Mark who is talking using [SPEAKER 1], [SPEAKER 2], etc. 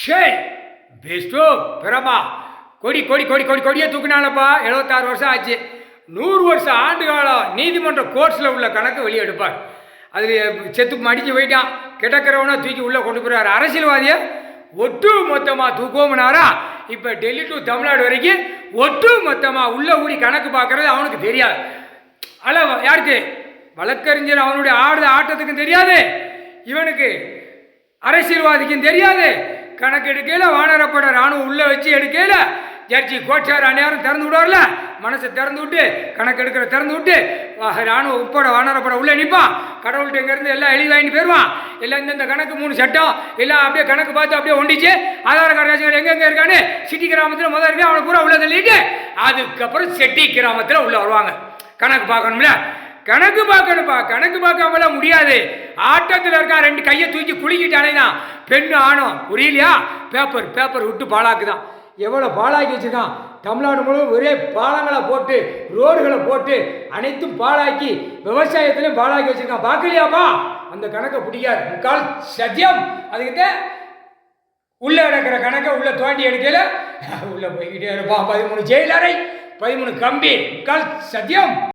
[SPEAKER 1] ஷே பெஸ்டோ பிரமா கொடி கொடி கொடி கொடி கொடியே தூக்கினாலப்பா 76 வருஷம் ஆச்சு. 100 வருஷம் ஆண்டு காலம் நீதிமன்ற கோர்ட்ஸில் உள்ள கணக்கு வெளியே எடுப்பார். அதில் செத்து மடிஞ்சு போயிட்டான், கிடக்கிறவனா தூக்கி உள்ளே கொண்டு போகிறார். அரசியல்வாதியை ஒட்டு மொத்தமாக தூக்குவோம்னாரா. இப்போ டெல்லி டு தமிழ்நாடு வரைக்கும் ஒட்டு மொத்தமாக உள்ள ஊடி கணக்கு பார்க்கறது அவனுக்கு தெரியாது. அல்ல யாருக்கு? வழக்கறிஞர் அவனுடைய ஆட்டத்துக்கும் தெரியாது, இவனுக்கு அரசியல்வாதிக்கும் தெரியாது. கணக்கு எடுக்கல, வானரப்பட ராணுவம் உள்ளே வச்சு எடுக்கல. ஜட்ஜி கோச்சார் அந்நேரம் திறந்து விடுவார்ல, மனசை திறந்து விட்டு கணக்கு எடுக்கிற திறந்து விட்டு ராணுவம் உட்பட வானரப்பட உள்ளே நிற்பான். கடவுள்கிட்ட இங்கேருந்து எல்லாம் எழுதி வாங்கிட்டு போயிடுவான். எல்லாம் இந்த கணக்கு 3 சட்டம் எல்லாம் அப்படியே கணக்கு பார்த்து அப்படியே ஒண்டிச்சு. ஆதார கார்டு எங்கெங்கே இருக்கான்னு சிட்டி கிராமத்தில் முதல் இருக்கு, அவனை பூரா உள்ள தள்ளிட்டு அதுக்கப்புறம் செட்டி கிராமத்தில் உள்ள வருவாங்க. கணக்கு பார்க்கணும்ல, கணக்கு பார்க்கணுப்பா. கணக்கு பார்க்காமலாம் முடியாது. ஆட்டத்தில் இருக்கா 2 கையை தூக்கி குளிக்கிட்டானே தான் பெண்ணு ஆணும், புரியலையா? பேப்பர் விட்டு பாழாக்குதான். எவ்வளோ பாழாக்கி வச்சுருக்கான். தமிழ்நாடு முழுவதும் ஒரே பாலங்களை போட்டு ரோடுகளை போட்டு அனைத்தும் பாழாக்கி விவசாயத்திலையும் பாழாக்கி வச்சுருக்கான். பார்க்கலையாப்பா? அந்த கணக்கை பிடிக்காது, முக்கால் சத்தியம். அதுக்கிட்ட உள்ளே கிடக்கிற கணக்கை உள்ளே தோண்டி எடுக்கல, உள்ளே போய்கிட்டே இருப்பான். 13 ஜெயிலறை, 13 கம்பி, முக்கால் சத்தியம்.